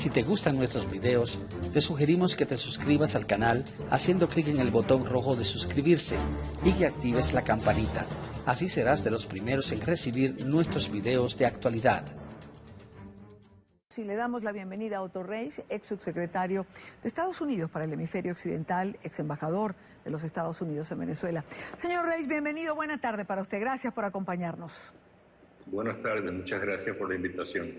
Si te gustan nuestros videos, te sugerimos que te suscribas al canal haciendo clic en el botón rojo de suscribirse y que actives la campanita. Así serás de los primeros en recibir nuestros videos de actualidad. Si le damos la bienvenida a Otto Reis, ex subsecretario de Estados Unidos para el hemisferio occidental, ex embajador de los Estados Unidos en Venezuela. Señor Reis, bienvenido, buena tarde para usted. Gracias por acompañarnos. Buenas tardes, muchas gracias por la invitación.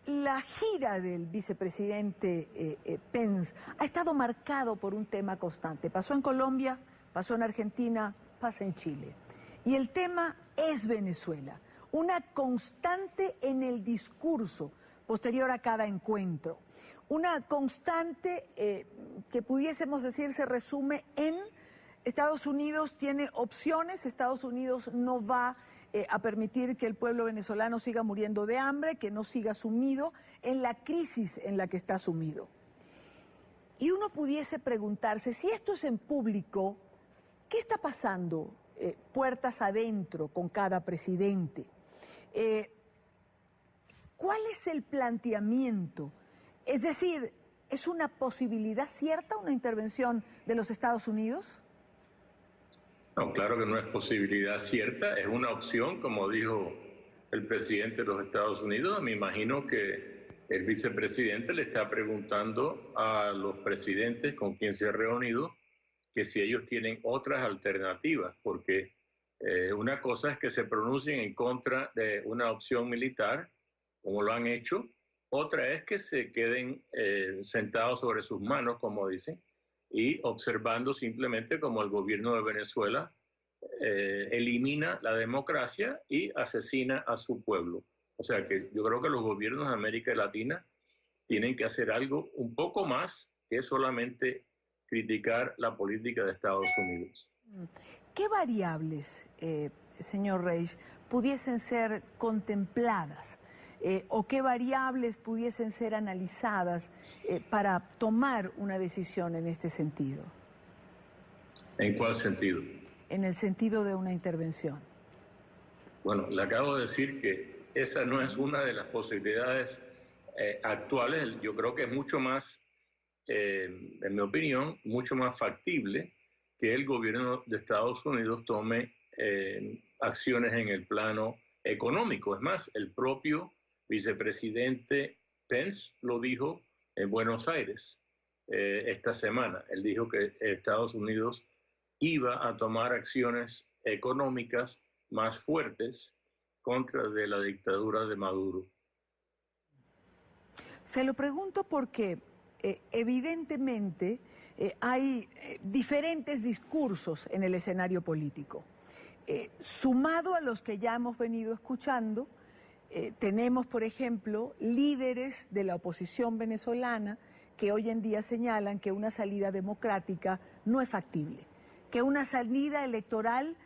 La gira del vicepresidente Pence ha estado marcado por un tema constante. Pasó en Colombia, pasó en Argentina, pasa en Chile. Y el tema es Venezuela. Una constante en el discurso posterior a cada encuentro. Una constante que pudiésemos decir se resume en Estados Unidos tiene opciones, Estados Unidos no va a permitir que el pueblo venezolano siga muriendo de hambre, que no siga sumido en la crisis en la que está sumido. Y uno pudiese preguntarse, si esto es en público, ¿qué está pasando puertas adentro con cada presidente? ¿Cuál es el planteamiento? Es decir, ¿es una posibilidad cierta una intervención de los Estados Unidos? No, claro que no es posibilidad cierta, es una opción, como dijo el presidente de los Estados Unidos. Me imagino que el vicepresidente le está preguntando a los presidentes con quien se ha reunido que si ellos tienen otras alternativas, porque una cosa es que se pronuncien en contra de una opción militar, como lo han hecho, otra es que se queden sentados sobre sus manos, como dicen, y observando simplemente como el gobierno de Venezuela elimina la democracia y asesina a su pueblo. O sea que yo creo que los gobiernos de América Latina tienen que hacer algo un poco más que solamente criticar la política de Estados Unidos. ¿Qué variables, señor Reis, pudiesen ser contempladas o qué variables pudiesen ser analizadas para tomar una decisión en este sentido? ¿En cuál sentido? En el sentido de una intervención. Bueno, le acabo de decir que esa no es una de las posibilidades actuales. Yo creo que es mucho más, en mi opinión, mucho más factible que el gobierno de Estados Unidos tome acciones en el plano económico. Es más, el propio vicepresidente Pence lo dijo en Buenos Aires esta semana. Él dijo que Estados Unidos iba a tomar acciones económicas más fuertes contra de la dictadura de Maduro. Se lo pregunto porque evidentemente hay diferentes discursos en el escenario político. Sumado a los que ya hemos venido escuchando, tenemos, por ejemplo, líderes de la oposición venezolana que hoy en día señalan que una salida democrática no es factible, que una salida electoral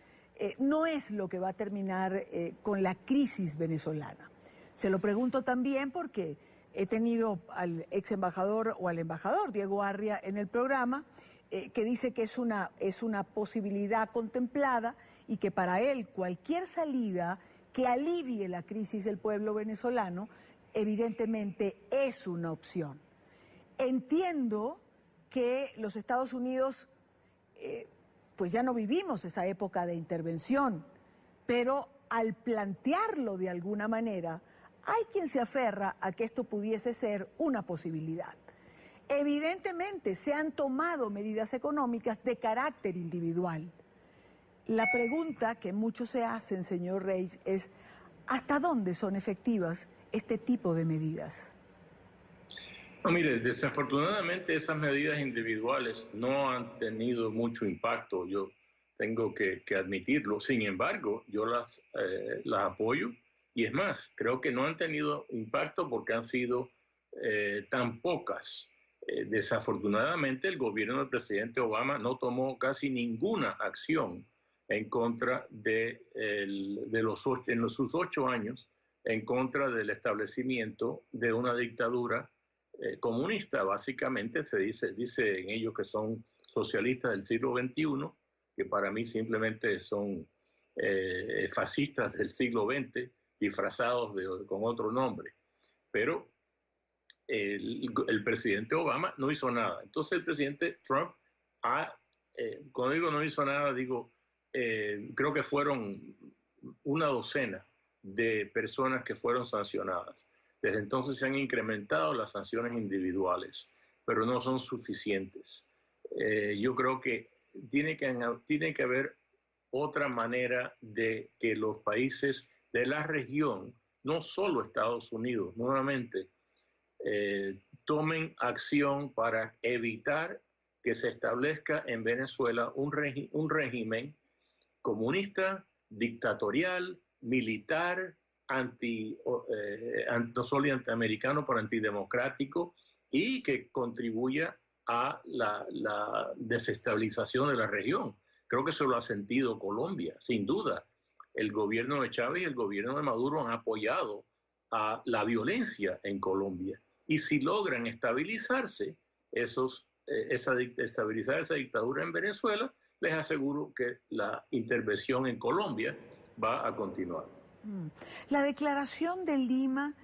no es lo que va a terminar con la crisis venezolana. Se lo pregunto también porque he tenido al ex embajador o al embajador Diego Arria en el programa que dice que es una posibilidad contemplada y que para él cualquier salida que alivie la crisis del pueblo venezolano evidentemente es una opción. Entiendo que los Estados Unidos pues ya no vivimos esa época de intervención, pero al plantearlo de alguna manera, hay quien se aferra a que esto pudiese ser una posibilidad. Evidentemente se han tomado medidas económicas de carácter individual. La pregunta que muchos se hacen, señor Reis, es ¿hasta dónde son efectivas este tipo de medidas? No, mire, desafortunadamente esas medidas individuales no han tenido mucho impacto, yo tengo que admitirlo. Sin embargo, yo las apoyo y es más, creo que no han tenido impacto porque han sido tan pocas. Desafortunadamente, el gobierno del presidente Obama no tomó casi ninguna acción en contra en sus 8 años, en contra del establecimiento de una dictadura comunista. Básicamente dice en ellos que son socialistas del siglo XXI, que para mí simplemente son fascistas del siglo XX disfrazados con otro nombre. Pero el presidente Obama no hizo nada. Entonces el presidente Trump, cuando digo no hizo nada, digo, creo que fueron una docena de personas que fueron sancionadas. Desde entonces se han incrementado las sanciones individuales, pero no son suficientes. Yo creo que tiene que haber otra manera de que los países de la región, no solo Estados Unidos, nuevamente, tomen acción para evitar que se establezca en Venezuela un régimen comunista, dictatorial, militar, no solo antiamericano, pero antidemocrático, y que contribuya a la desestabilización de la región. Creo que eso lo ha sentido Colombia, sin duda. El gobierno de Chávez y el gobierno de Maduro han apoyado a la violencia en Colombia. Y si logran estabilizarse, estabilizar esa dictadura en Venezuela, les aseguro que la intervención en Colombia va a continuar. La declaración de Lima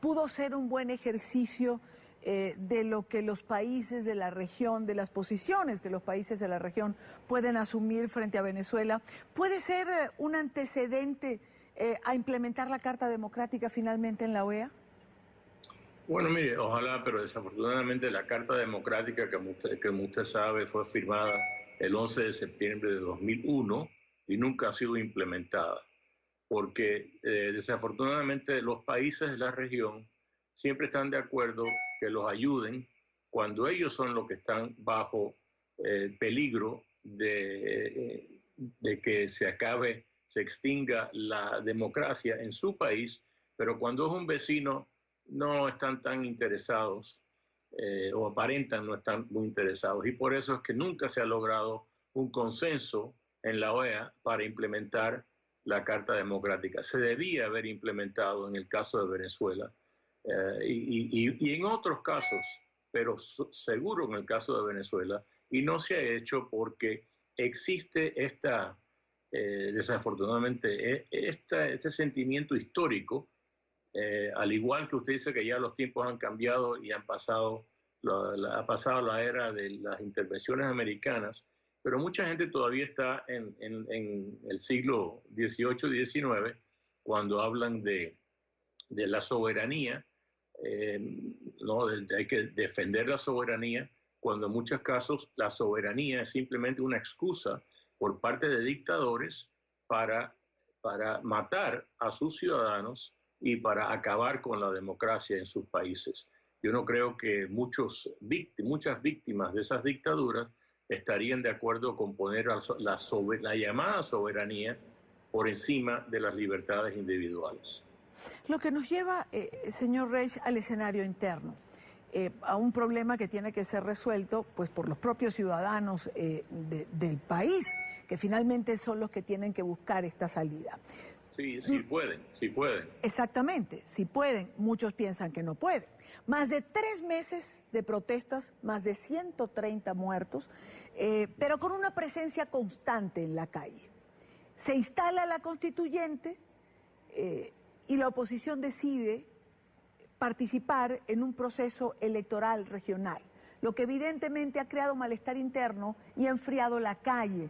pudo ser un buen ejercicio de lo que los países de la región, de las posiciones que los países de la región pueden asumir frente a Venezuela. ¿Puede ser un antecedente a implementar la Carta Democrática finalmente en la OEA? Bueno, mire, ojalá, pero desafortunadamente la Carta Democrática, como usted sabe, fue firmada el 11 de septiembre de 2001 y nunca ha sido implementada, porque desafortunadamente los países de la región siempre están de acuerdo que los ayuden cuando ellos son los que están bajo peligro de que se extinga la democracia en su país, pero cuando es un vecino no están tan interesados o aparentan no están muy interesados. Y por eso es que nunca se ha logrado un consenso en la OEA para implementar la Carta Democrática. Se debía haber implementado en el caso de Venezuela y en otros casos, pero seguro en el caso de Venezuela, y no se ha hecho porque existe desafortunadamente, este sentimiento histórico, al igual que usted dice que ya los tiempos han cambiado y ha pasado la era de las intervenciones americanas, pero mucha gente todavía está en el siglo XVIII y XIX cuando hablan de la soberanía, ¿no? Hay que defender la soberanía, cuando en muchos casos la soberanía es simplemente una excusa por parte de dictadores para matar a sus ciudadanos y para acabar con la democracia en sus países. Yo no creo que muchas víctimas de esas dictaduras estarían de acuerdo con poner la llamada soberanía por encima de las libertades individuales. Lo que nos lleva, señor Reich, al escenario interno, a un problema que tiene que ser resuelto pues, por los propios ciudadanos del país, que finalmente son los que tienen que buscar esta salida. Sí pueden. Exactamente, sí pueden. Muchos piensan que no pueden. Más de 3 meses de protestas, más de 130 muertos, pero con una presencia constante en la calle. Se instala la constituyente y la oposición decide participar en un proceso electoral regional, lo que evidentemente ha creado malestar interno y ha enfriado la calle,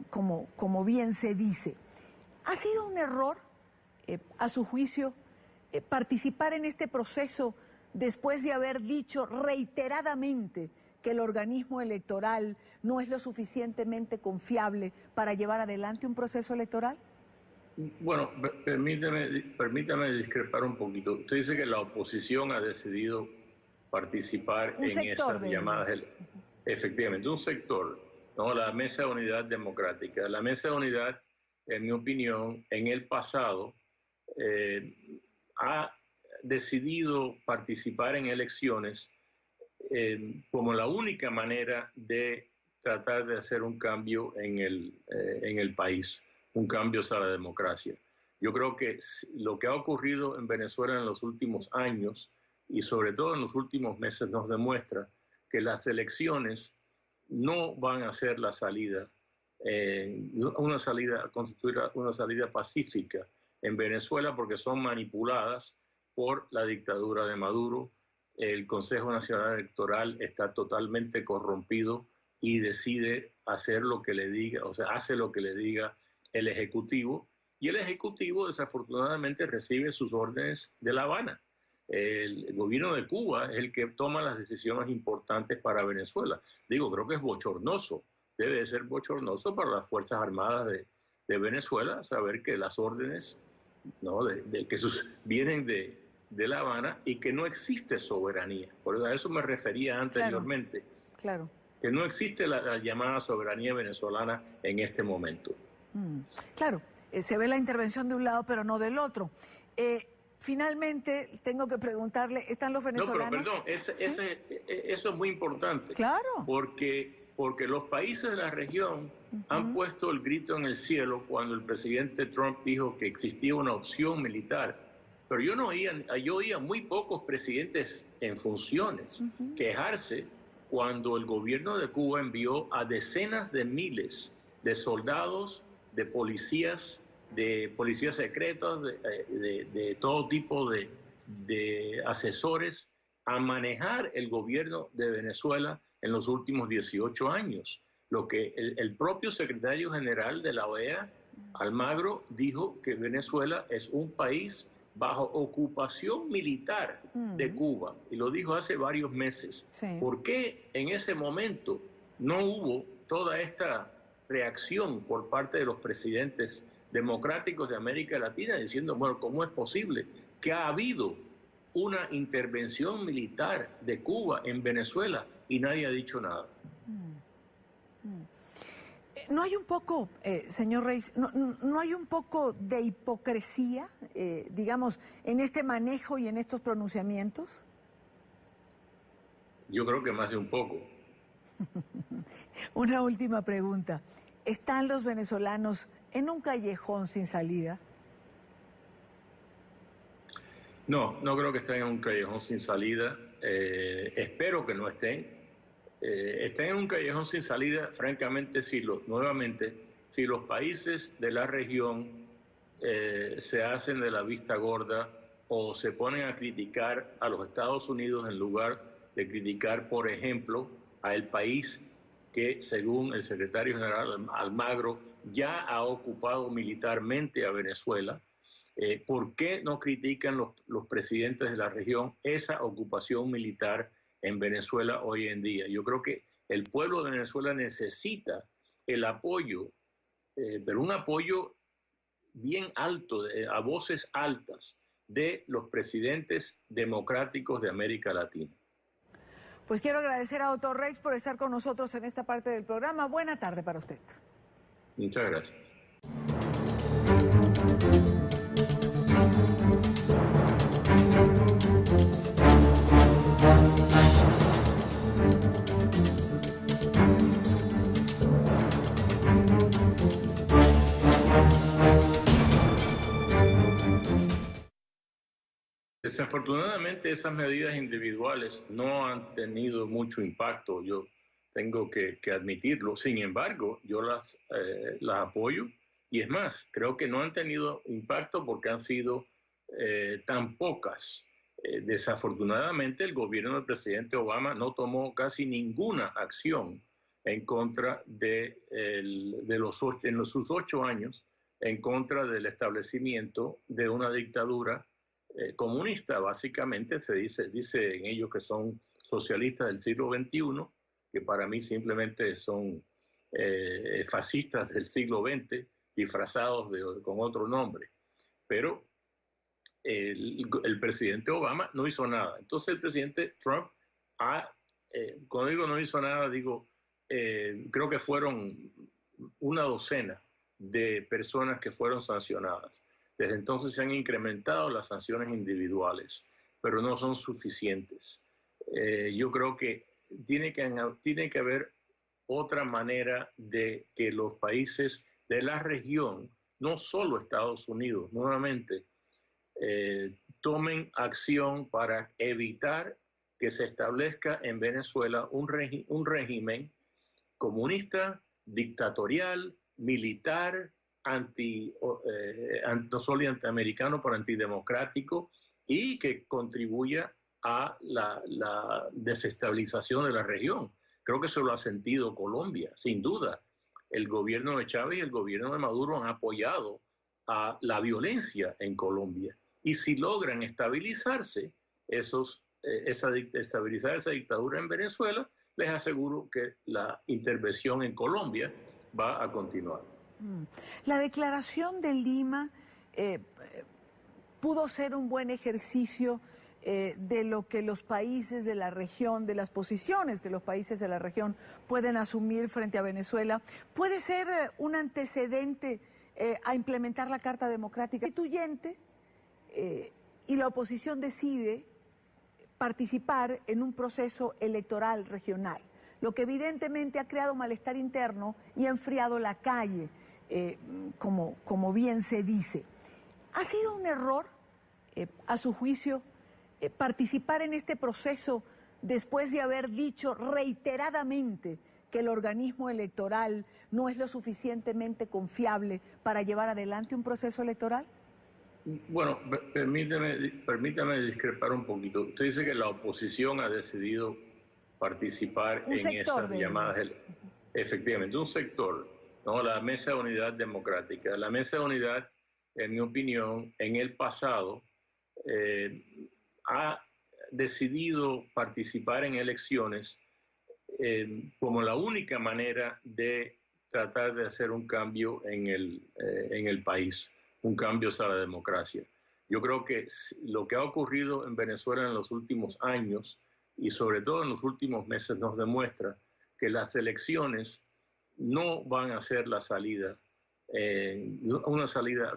como bien se dice. ¿Ha sido un error, a su juicio, participar en este proceso después de haber dicho reiteradamente que el organismo electoral no es lo suficientemente confiable para llevar adelante un proceso electoral? Bueno, permítame discrepar un poquito. Usted dice que la oposición ha decidido participar en estas llamadas. Efectivamente, un sector, ¿no? La Mesa de Unidad Democrática. La Mesa de Unidad, en mi opinión, en el pasado ha decidido participar en elecciones como la única manera de tratar de hacer un cambio en el país, un cambio hacia la democracia. Yo creo que lo que ha ocurrido en Venezuela en los últimos años y sobre todo en los últimos meses nos demuestra que las elecciones no van a ser la salida, constituir una salida pacífica en Venezuela porque son manipuladas por la dictadura de Maduro. El Consejo Nacional Electoral está totalmente corrompido y decide hacer lo que le diga, o sea, hace lo que le diga el Ejecutivo, y el Ejecutivo desafortunadamente recibe sus órdenes de La Habana. El gobierno de Cuba es el que toma las decisiones importantes para Venezuela. Digo, creo que es bochornoso, debe de ser bochornoso para las Fuerzas Armadas de Venezuela saber que las órdenes, ¿no?, vienen de La Habana y que no existe soberanía. Por eso a eso me refería anteriormente. Claro. Que no existe la llamada soberanía venezolana en este momento. Claro, se ve la intervención de un lado, pero no del otro. Finalmente, tengo que preguntarle, ¿están los venezolanos? No, pero perdón, eso es muy importante. Claro. Porque los países de la región han puesto el grito en el cielo cuando el presidente Trump dijo que existía una opción militar. Pero yo oía muy pocos presidentes en funciones quejarse cuando el gobierno de Cuba envió a decenas de miles de soldados, de policías secretos, de todo tipo de asesores a manejar el gobierno de Venezuela en los últimos 18 años. Lo que el propio secretario general de la OEA, Almagro, dijo que Venezuela es un país bajo ocupación militar de Cuba, y lo dijo hace varios meses. Sí. ¿Por qué en ese momento no hubo toda esta reacción por parte de los presidentes democráticos de América Latina diciendo, bueno, ¿cómo es posible que ha habido una intervención militar de Cuba en Venezuela y nadie ha dicho nada? ¿No hay un poco, señor Reyes, no hay un poco de hipocresía, digamos, en este manejo y en estos pronunciamientos? Yo creo que más de un poco. Una última pregunta. ¿Están los venezolanos en un callejón sin salida? No creo que estén en un callejón sin salida. Espero que no estén. Estén en un callejón sin salida, francamente, si los países de la región se hacen de la vista gorda o se ponen a criticar a los Estados Unidos en lugar de criticar, por ejemplo, a el país que, según el secretario general Almagro, ya ha ocupado militarmente a Venezuela. ¿Por qué no critican los presidentes de la región esa ocupación militar en Venezuela hoy en día? Yo creo que el pueblo de Venezuela necesita el apoyo, pero un apoyo bien alto, a voces altas, de los presidentes democráticos de América Latina. Pues quiero agradecer a Otto Reix por estar con nosotros en esta parte del programa. Buena tarde para usted. Muchas gracias. Desafortunadamente, esas medidas individuales no han tenido mucho impacto, yo tengo que admitirlo. Sin embargo, yo las apoyo, y es más, creo que no han tenido impacto porque han sido tan pocas. Desafortunadamente, el gobierno del presidente Obama no tomó casi ninguna acción en contra en sus 8 años, en contra del establecimiento de una dictadura comunista. Básicamente dice en ellos que son socialistas del siglo XXI, que para mí simplemente son fascistas del siglo XX disfrazados con otro nombre. Pero el presidente Obama no hizo nada. Entonces el presidente Trump, cuando digo no hizo nada, creo que fueron una docena de personas que fueron sancionadas. Desde entonces se han incrementado las sanciones individuales, pero no son suficientes. Yo creo que tiene que haber otra manera de que los países de la región, no solo Estados Unidos, nuevamente, tomen acción para evitar que se establezca en Venezuela un régimen comunista, dictatorial, militar, no solo antiamericano, pero antidemocrático, y que contribuya a la desestabilización de la región. Creo que eso lo ha sentido Colombia, sin duda. El gobierno de Chávez y el gobierno de Maduro han apoyado a la violencia en Colombia. Y si logran estabilizarse estabilizar esa dictadura en Venezuela, les aseguro que la intervención en Colombia va a continuar. La declaración de Lima pudo ser un buen ejercicio de lo que los países de la región, de las posiciones que los países de la región pueden asumir frente a Venezuela. ¿Puede ser un antecedente a implementar la Carta Democrática Constituyente y la oposición decide participar en un proceso electoral regional, lo que evidentemente ha creado malestar interno y ha enfriado la calle, como bien se dice? ¿Ha sido un error, a su juicio, participar en este proceso después de haber dicho reiteradamente que el organismo electoral no es lo suficientemente confiable para llevar adelante un proceso electoral? Bueno, permítame discrepar un poquito. Usted dice que la oposición ha decidido participar en esas llamadas. Efectivamente, un sector, ¿no? La Mesa de Unidad Democrática. La Mesa de Unidad, en mi opinión, en el pasado ha decidido participar en elecciones como la única manera de tratar de hacer un cambio en el país, un cambio hacia la democracia. Yo creo que lo que ha ocurrido en Venezuela en los últimos años y sobre todo en los últimos meses nos demuestra que las elecciones no van a ser la salida,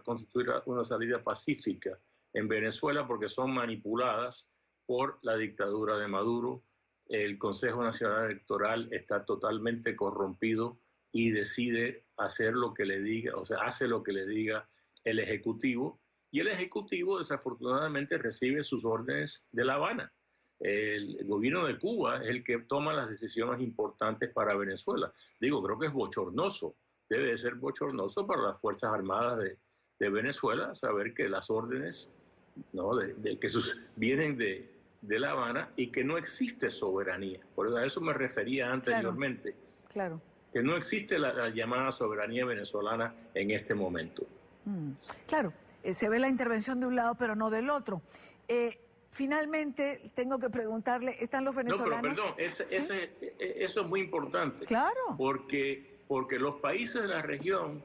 constituir una salida pacífica en Venezuela, porque son manipuladas por la dictadura de Maduro. El Consejo Nacional Electoral está totalmente corrompido y decide hacer lo que le diga, o sea, hace lo que le diga el Ejecutivo, y el Ejecutivo desafortunadamente recibe sus órdenes de La Habana. El gobierno de Cuba es el que toma las decisiones importantes para Venezuela. Digo, creo que es bochornoso, debe de ser bochornoso para las Fuerzas Armadas de Venezuela saber que las órdenes, ¿no?, vienen de La Habana y que no existe soberanía. Por eso a eso me refería anteriormente. Claro. Que no existe la llamada soberanía venezolana en este momento. Claro, se ve la intervención de un lado pero no del otro. Finalmente, tengo que preguntarle, ¿están los venezolanos? No, pero perdón, eso es muy importante. Claro. Porque los países de la región...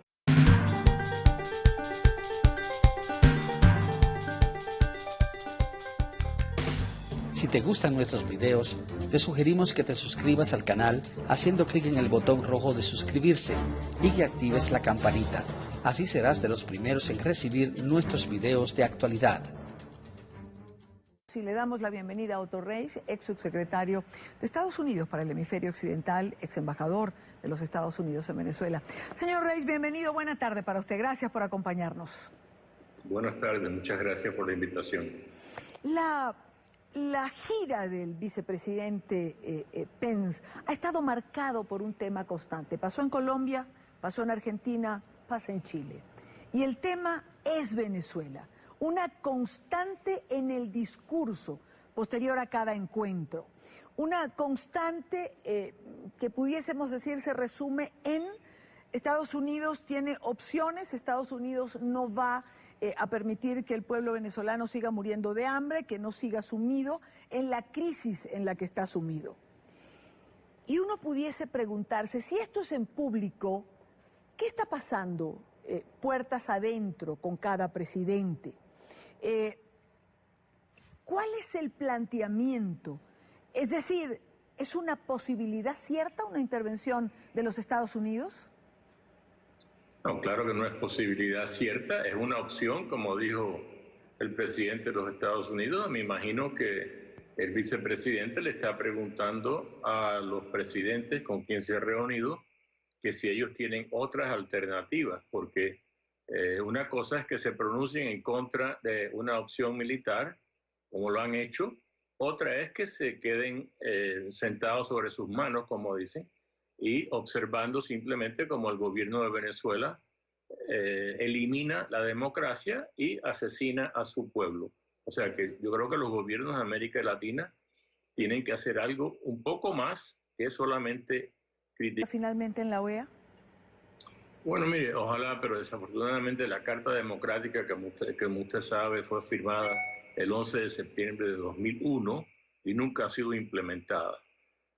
Si te gustan nuestros videos, te sugerimos que te suscribas al canal haciendo clic en el botón rojo de suscribirse y que actives la campanita. Así serás de los primeros en recibir nuestros videos de actualidad. Si le damos la bienvenida a Otto Reis, ex subsecretario de Estados Unidos para el hemisferio occidental, ex embajador de los Estados Unidos en Venezuela. Señor Reis, bienvenido, buena tarde para usted. Gracias por acompañarnos. Buenas tardes, muchas gracias por la invitación. La gira del vicepresidente Pence ha estado marcado por un tema constante. Pasó en Colombia, pasó en Argentina, pasa en Chile. Y el tema es Venezuela. Una constante en el discurso posterior a cada encuentro. Una constante que pudiésemos decir se resume en Estados Unidos tiene opciones, Estados Unidos no va a permitir que el pueblo venezolano siga muriendo de hambre, que no siga sumido en la crisis en la que está sumido. Y uno pudiese preguntarse, si esto es en público, ¿qué está pasando puertas adentro con cada presidente? ¿Cuál es el planteamiento? Es decir, ¿es una posibilidad cierta una intervención de los Estados Unidos? No, claro que no es posibilidad cierta, es una opción, como dijo el presidente de los Estados Unidos. Me imagino que el vicepresidente le está preguntando a los presidentes con quien se ha reunido que si ellos tienen otras alternativas, porque una cosa es que se pronuncien en contra de una opción militar, como lo han hecho, otra es que se queden sentados sobre sus manos, como dicen, y observando simplemente como el gobierno de Venezuela elimina la democracia y asesina a su pueblo. O sea que yo creo que los gobiernos de América Latina tienen que hacer algo un poco más que solamente criticar. Finalmente en la OEA. Bueno, mire, ojalá, pero desafortunadamente la Carta Democrática, que usted sabe, fue firmada el 11 de septiembre de 2001 y nunca ha sido implementada,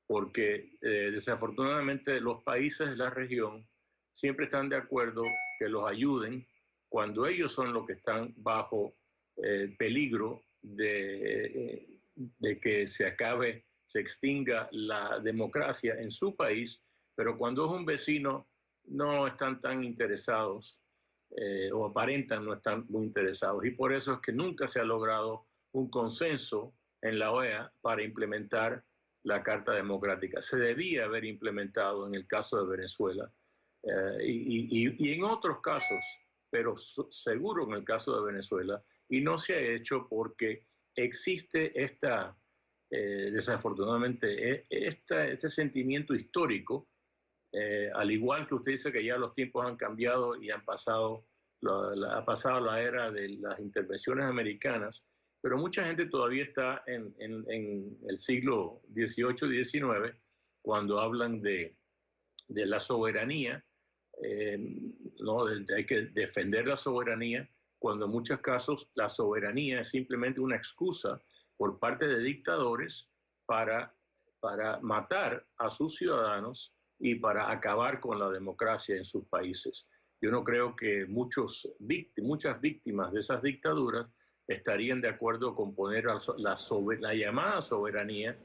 porque desafortunadamente los países de la región siempre están de acuerdo que los ayuden cuando ellos son los que están bajo peligro de que se extinga la democracia en su país, pero cuando es un vecino no están tan interesados o aparentan no están muy interesados. Y por eso es que nunca se ha logrado un consenso en la OEA para implementar la Carta Democrática. Se debía haber implementado en el caso de Venezuela y en otros casos, pero seguro en el caso de Venezuela, y no se ha hecho porque existe desafortunadamente, este sentimiento histórico. Al igual que usted dice que ya los tiempos han cambiado y ha pasado la era de las intervenciones americanas, pero mucha gente todavía está en el siglo XVIII y XIX cuando hablan de la soberanía, ¿no? Hay que defender la soberanía, cuando en muchos casos la soberanía es simplemente una excusa por parte de dictadores para matar a sus ciudadanos y para acabar con la democracia en sus países. Yo no creo que muchas víctimas de esas dictaduras estarían de acuerdo con poner la llamada soberanía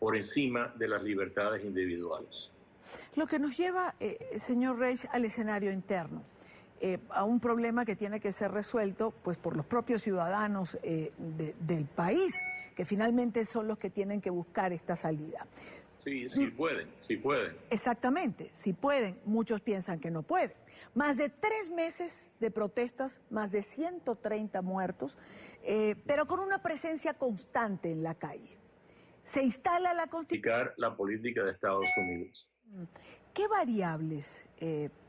por encima de las libertades individuales. Lo que nos lleva, señor Reich, al escenario interno, a un problema que tiene que ser resuelto pues, por los propios ciudadanos del país, que finalmente son los que tienen que buscar esta salida. Sí pueden. Exactamente, sí pueden. Muchos piensan que no pueden. Más de 3 meses de protestas, más de 130 muertos, pero con una presencia constante en la calle. Se instala la Constitución. La política de Estados Unidos. ¿Qué variables,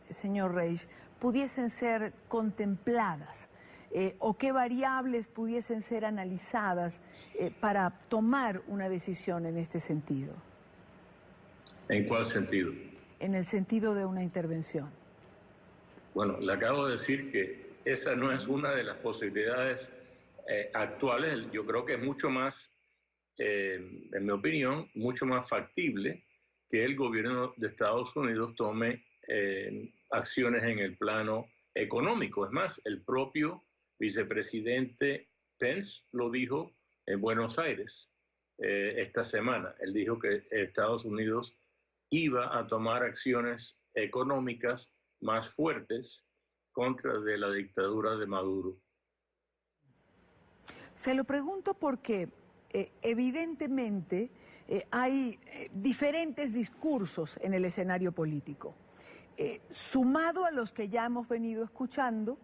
señor Reich, pudiesen ser contempladas o qué variables pudiesen ser analizadas para tomar una decisión en este sentido? ¿En cuál sentido? En el sentido de una intervención. Bueno, le acabo de decir que esa no es una de las posibilidades actuales. Yo creo que es mucho más, en mi opinión, mucho más factible que el gobierno de Estados Unidos tome acciones en el plano económico. Es más, el propio vicepresidente Pence lo dijo en Buenos Aires esta semana. Él dijo que Estados Unidos iba a tomar acciones económicas más fuertes contra de la dictadura de Maduro. Se lo pregunto porque evidentemente hay diferentes discursos en el escenario político. Sumado a los que ya hemos venido escuchando,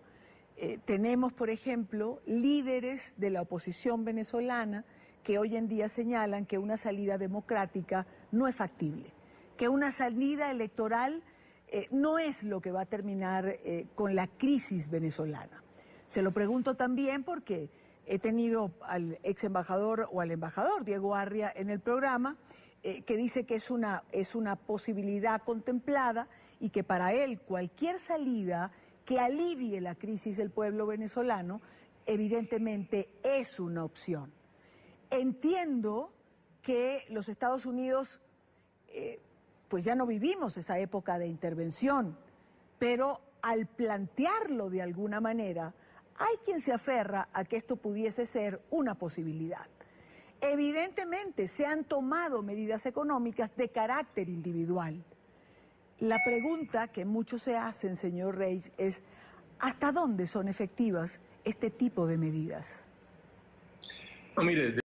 tenemos, por ejemplo, líderes de la oposición venezolana que hoy en día señalan que una salida democrática no es factible, que una salida electoral no es lo que va a terminar con la crisis venezolana. Se lo pregunto también porque he tenido al ex embajador o al embajador Diego Arria en el programa que dice que es una posibilidad contemplada y que para él cualquier salida que alivie la crisis del pueblo venezolano evidentemente es una opción. Entiendo que los Estados Unidos pues ya no vivimos esa época de intervención, pero al plantearlo de alguna manera, hay quien se aferra a que esto pudiese ser una posibilidad. Evidentemente se han tomado medidas económicas de carácter individual. La pregunta que muchos se hacen, señor Reich, es ¿hasta dónde son efectivas este tipo de medidas? No, mire,